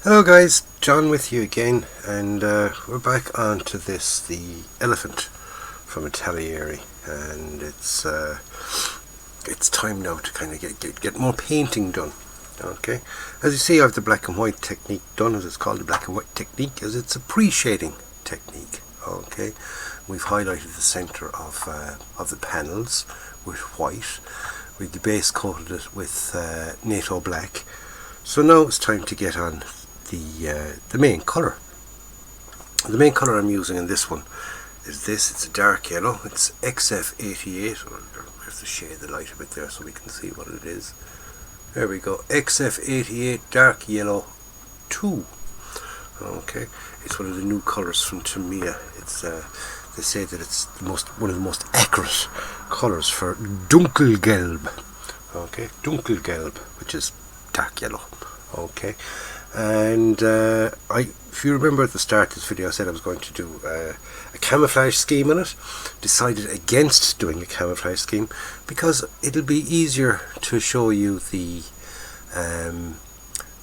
Hello guys, John with you again, and we're back onto this, the elephant from ITALERI, and it's time now to kind of get more painting done. Okay, as you see, I have the black and white technique done, as it's called, the black and white technique, as it's a pre-shading technique. Okay, we've highlighted the center of the panels with white. We base coated it with NATO black. So now it's time to get on the main colour. The main colour I'm using in this one is this. It's a dark yellow. It's XF88. We have to shade the light a bit there so we can see what it is. There we go. XF88 dark yellow 2. Okay, it's one of the new colours from tinymoore. It's they say that it's one of the most accurate colours for dunkelgelb. Okay, dunkelgelb, which is dark yellow. Okay, and if you remember at the start of this video, I said I was going to do a camouflage scheme on it. Decided against doing a camouflage scheme because it'll be easier to show you the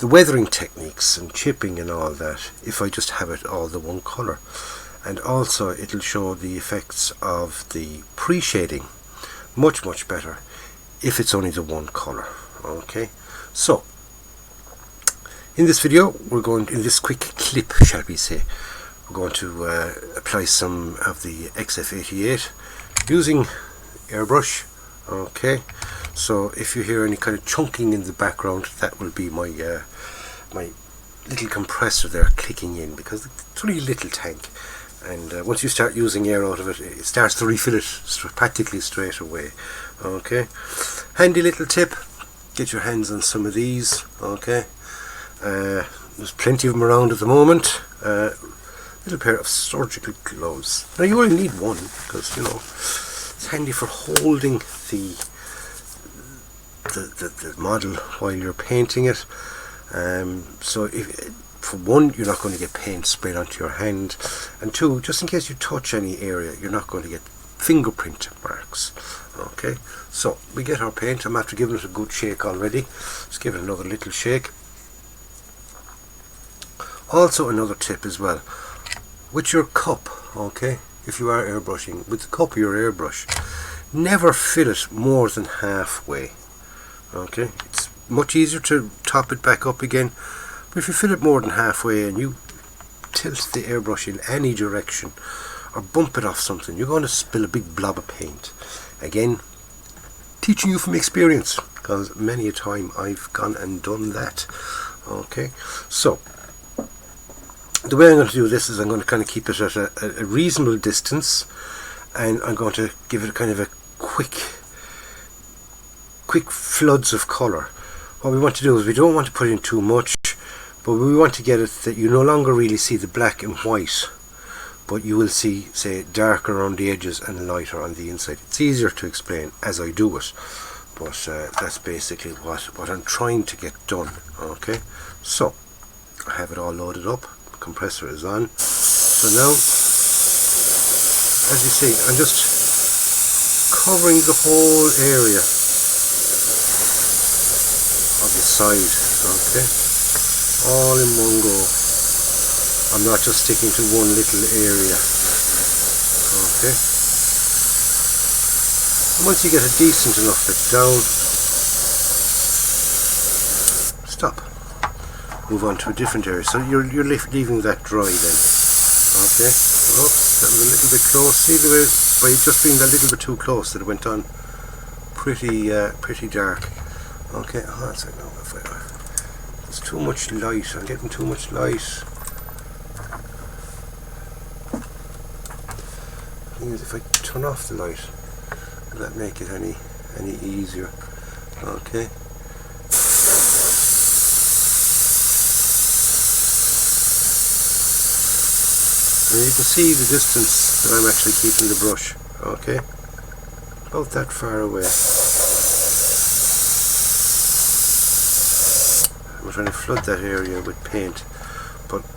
weathering techniques and chipping and all that if I just have it all the one colour, and also it'll show the effects of the pre-shading much better if it's only the one colour. Okay, so in this video, in this quick clip, shall we say, we're going to apply some of the XF88 using airbrush. Okay, so if you hear any kind of chunking in the background, that will be my my little compressor there clicking in, because it's only a little tank, and once you start using air out of it, it starts to refill it practically straight away. Okay, handy little tip: get your hands on some of these. Okay. There's plenty of them around at the moment. Little pair of surgical gloves. Now you only need one because, you know, it's handy for holding the model while you're painting it. So for one, you're not going to get paint sprayed onto your hand, and two, just in case you touch any area, you're not going to get fingerprint marks. Okay, so we get our paint. I'm after giving it a good shake already. Let's give it another little shake. Also, another tip as well, with your cup, okay, if you are airbrushing, with the cup of your airbrush, never fill it more than halfway. Okay, it's much easier to top it back up again, but if you fill it more than halfway and you tilt the airbrush in any direction or bump it off something, you're going to spill a big blob of paint. Again, teaching you from experience, because many a time I've gone and done that. Okay, so the way I'm going to do this is I'm going to kind of keep it at a reasonable distance, and I'm going to give it kind of a quick floods of colour. What we want to do is we don't want to put in too much, but we want to get it that you no longer really see the black and white, but you will see, say, darker around the edges and lighter on the inside. It's easier to explain as I do it, but that's basically what I'm trying to get done. Okay, so I have it all loaded up. Compressor is on. So now, as you see, I'm just covering the whole area of the side. Okay, all in one go. I'm not just sticking to one little area. Okay, and once you get a decent enough bit down, stop. Move on to a different area. So you're leaving that dry then. Okay. Oops, that was a little bit close. See the way, by just being a little bit too close, that it went on pretty dark. Okay. Oh, that's like, no, it's too much light. I'm getting too much light. The thing is, if I turn off the light, will that make it any easier? Okay. And you can see the distance that I'm actually keeping the brush. Okay, about that far away. I'm trying to flood that area with paint, but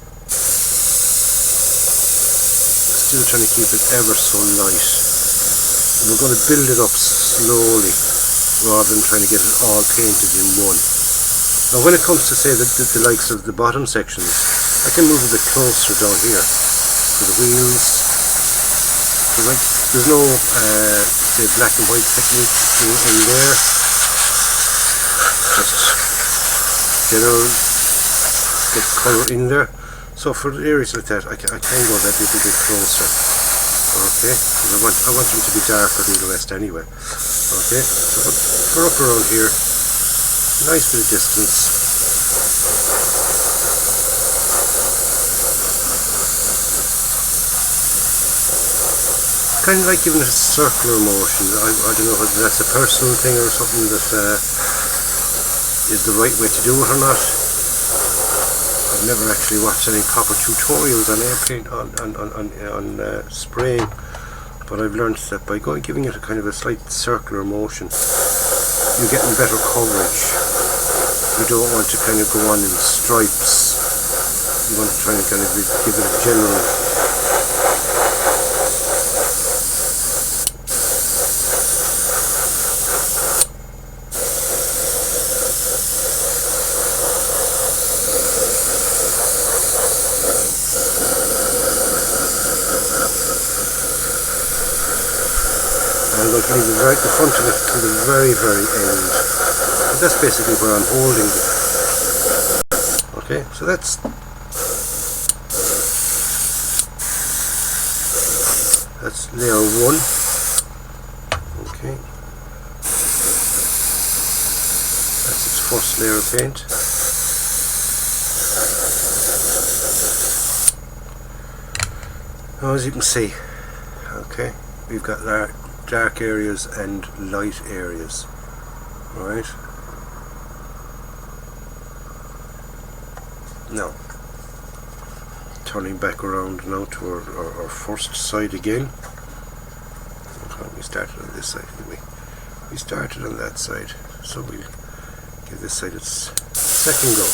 still trying to keep it ever so light. And we're going to build it up slowly rather than trying to get it all painted in one. Now when it comes to say the likes of the bottom sections, I can move a bit closer down here to the wheels. So like, there's no say black and white technique in there. Just general get colour in there. So for the areas like that, I can go that little bit closer. Okay, because I want them to be darker than the rest anyway. Okay, so for up around here, nice bit of distance. Kind of like giving it a circular motion. I don't know whether that's a personal thing or something that is the right way to do it or not. I've never actually watched any proper tutorials on airplane on spraying, but I've learned that by giving it a kind of a slight circular motion, you're getting better coverage. You don't want to kind of go on in stripes. You want to try and kind of give it a general. I'm going to leave the front of it to the very, very end. But that's basically where I'm holding it. Okay, so that's layer 1. Okay. That's its first layer of paint. Now, as you can see, okay, we've got dark areas and light areas. Alright. Now, turning back around now to our first side again. We started on this side, didn't we? We started on that side, so we'll give this side its second go.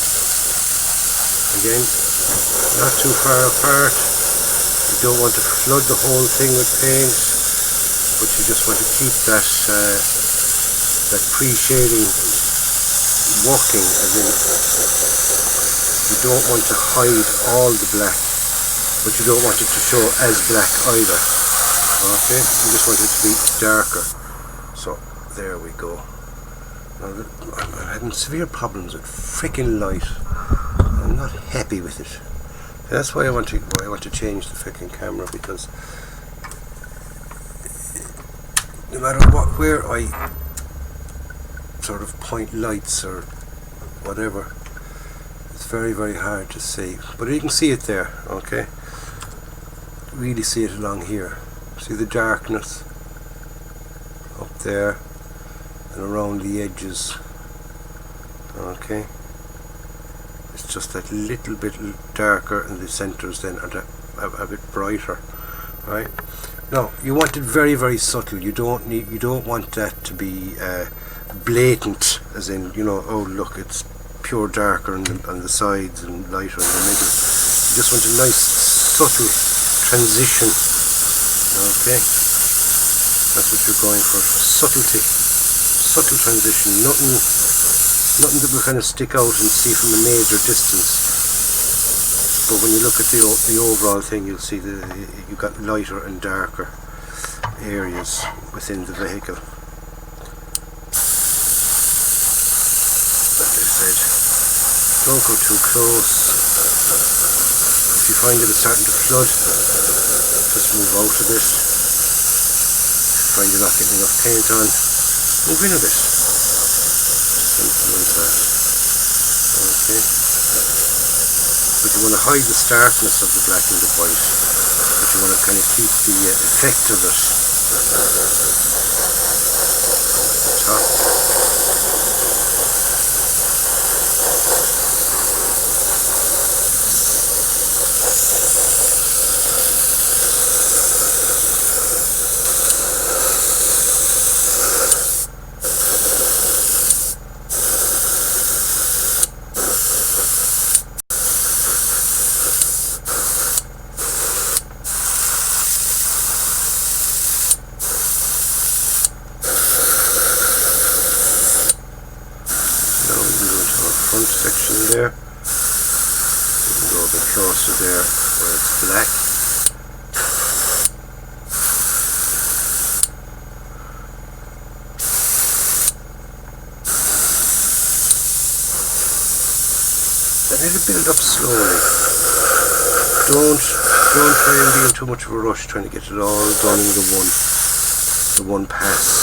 Again, not too far apart. You don't want to flood the whole thing with paint, but you just want to keep that pre-shading working, as in you don't want to hide all the black, but you don't want it to show as black either. Okay, you just want it to be darker. So there we go. Now, I'm having severe problems with freaking light. I'm not happy with it. That's why I want to change the freaking camera, because no matter where I sort of point lights or whatever, it's very, very hard to see. But you can see it there, okay? Really see it along here. See the darkness up there and around the edges. Okay, it's just that little bit darker, and the centers then are a bit brighter. Right now, you want it very, very subtle. You don't want that to be blatant, as in, you know, oh look, it's pure darker on the sides and lighter in the middle. You just want a nice subtle transition. Okay, that's what you're going for. Subtlety, subtle transition. Nothing that will kind of stick out and see from a major distance. But when you look at the overall thing, you'll see that you've got lighter and darker areas within the vehicle. Like I said, don't go too close. If you find that it's starting to flood, just move out a bit. If you find you're not getting enough paint on, move in a bit. Simple as that. Okay. But you want to hide the starkness of the black and the white, but you want to kind of keep the effect of it at the top. bit closer there where it's black. And it'll build up slowly. Don't try and be in too much of a rush trying to get it all done in the one pass.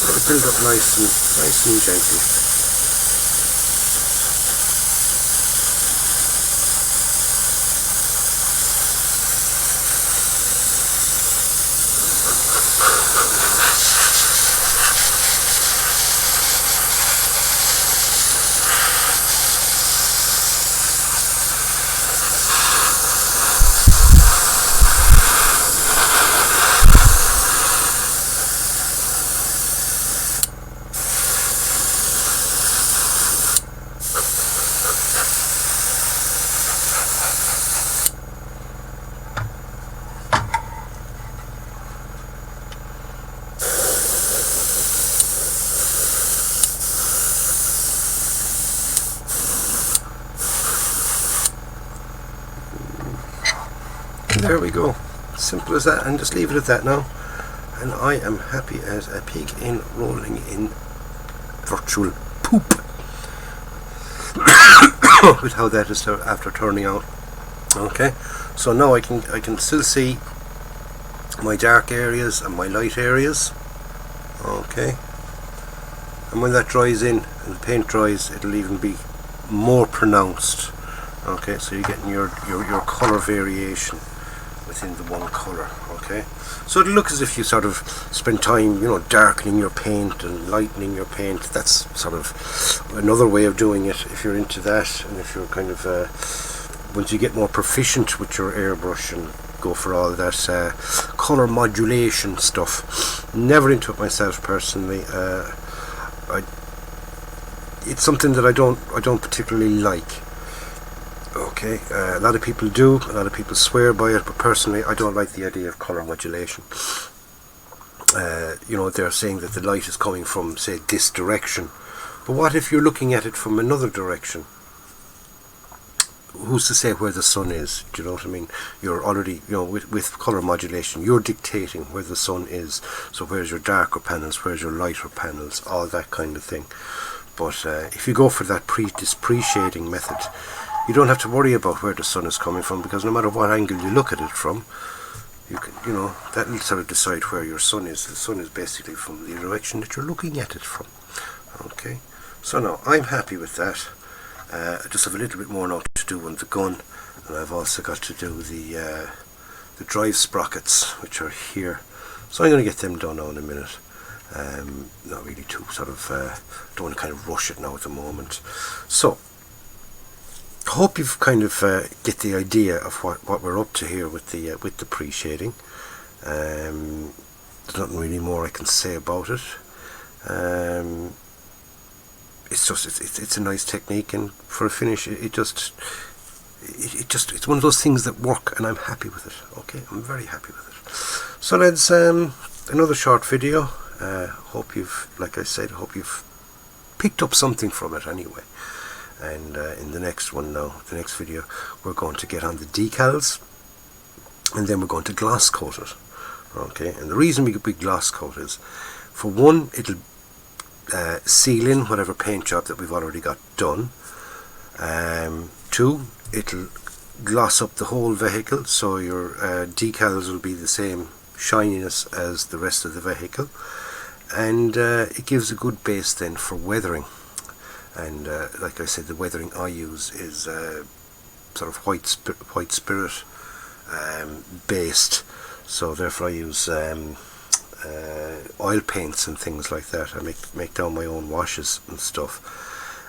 Let it build up nice and gently. There we go, simple as that, and just leave it at that now, and I am happy as a pig in rolling in virtual poop with how that is after turning out. Okay, so now I can still see my dark areas and my light areas. Okay, and when that dries in and the paint dries, it'll even be more pronounced. Okay, so you're getting your color variation within the one color. Okay, so it'll look as if you sort of spend time, you know, darkening your paint and lightening your paint. That's sort of another way of doing it if you're into that, and if you're kind of once you get more proficient with your airbrush and go for all that color modulation stuff. Never into it myself personally. It's something that I don't particularly like. Okay, a lot of people do, a lot of people swear by it, but personally I don't like the idea of colour modulation. You know, they're saying that the light is coming from, say, this direction, but what if you're looking at it from another direction? Who's to say where the sun is? Do you know what I mean? You're already, you know, with colour modulation, you're dictating where the sun is. So where's your darker panels, where's your lighter panels, all that kind of thing. But if you go for that pre-shading method, you don't have to worry about where the sun is coming from, because no matter what angle you look at it from, you can, you know, that will sort of decide where your sun is. The sun is basically from the direction that you're looking at it from. Okay, so now I'm happy with that. I just have a little bit more now to do on the gun, and I've also got to do the drive sprockets, which are here. So I'm going to get them done now in a minute. Not really too sort of don't want to kind of rush it now at the moment. So I hope you've kind of get the idea of what we're up to here with the pre-shading. There's nothing really more I can say about it. It's just it's a nice technique, and for a finish it's one of those things that work, and I'm happy with it. Okay, I'm very happy with it. So that's another short video. Hope you've, like I said, hope you've picked up something from it anyway. And in the next one now, the next video, we're going to get on the decals, and then we're going to gloss coat it. Okay, and the reason we gloss coat is, for one, it'll seal in whatever paint job that we've already got done. Two, it'll gloss up the whole vehicle, so your decals will be the same shininess as the rest of the vehicle, and it gives a good base then for weathering. And like I said, the weathering I use is sort of white spirit based, so therefore I use oil paints and things like that. I make down my own washes and stuff,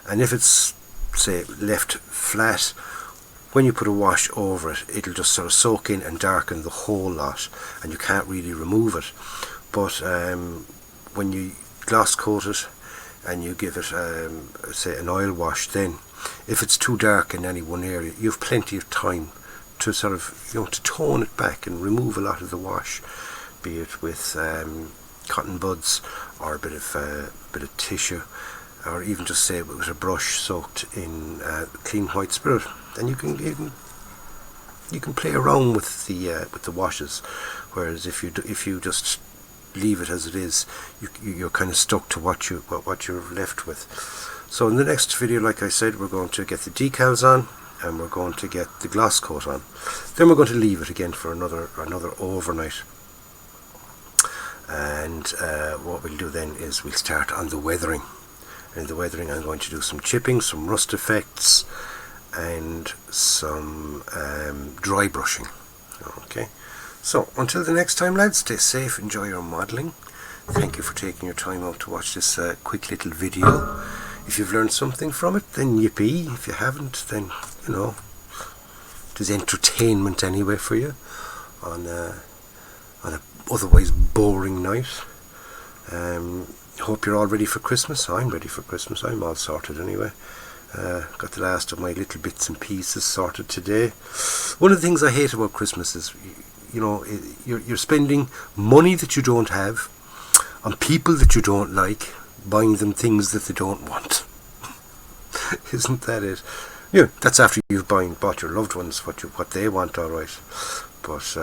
and if it's, say, left flat, when you put a wash over it, it'll just sort of soak in and darken the whole lot, and you can't really remove it. But when you gloss coat it and you give it say an oil wash, then if it's too dark in any one area, you have plenty of time to sort of, you know, to tone it back and remove a lot of the wash, be it with cotton buds or a bit of tissue, or even just say with a brush soaked in clean white spirit. Then you can you can play around with the washes, whereas if you just leave it as it is, you're kind of stuck to what you're left with. So in the next video, like I said, we're going to get the decals on, and we're going to get the gloss coat on. Then we're going to leave it again for another overnight. And what we'll do then is we'll start on the weathering. In the weathering, I'm going to do some chipping, some rust effects, and some dry brushing. Okay. So until the next time, lads, stay safe, enjoy your modelling. Thank you for taking your time out to watch this quick little video. If you've learned something from it, then yippee. If you haven't, then, you know, there's entertainment anyway for you on a otherwise boring night. Hope you're all ready for Christmas. I'm ready for Christmas. I'm all sorted anyway. Got the last of my little bits and pieces sorted today. One of the things I hate about Christmas is, you know, you're spending money that you don't have on people that you don't like, buying them things that they don't want. Isn't that it? Yeah, that's after you've bought your loved ones what they want, all right. But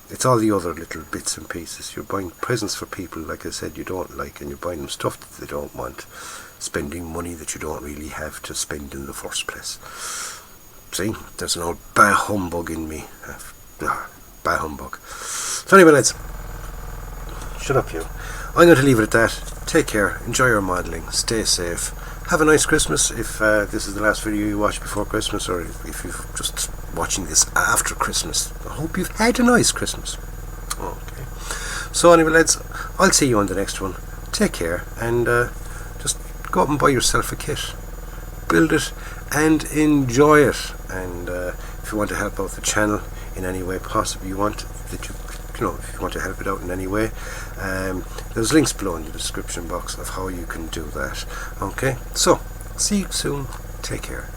it's all the other little bits and pieces. You're buying presents for people, like I said, you don't like, and you're buying them stuff that they don't want, spending money that you don't really have to spend in the first place. See, there's an old bah humbug in me. Bah humbug. So anyway, lads, shut up you. I'm going to leave it at that. Take care, enjoy your modelling, stay safe, have a nice Christmas if this is the last video you watch before Christmas, or if you're just watching this after Christmas. I hope you've had a nice Christmas. Okay. So anyway, lads, I'll see you on the next one. Take care, and just go up and buy yourself a kit. Build it and enjoy it. And if you want to help out the channel in any way possible, if you want to help it out in any way, there's links below in the description box of how you can do that. Okay, so see you soon. Take care.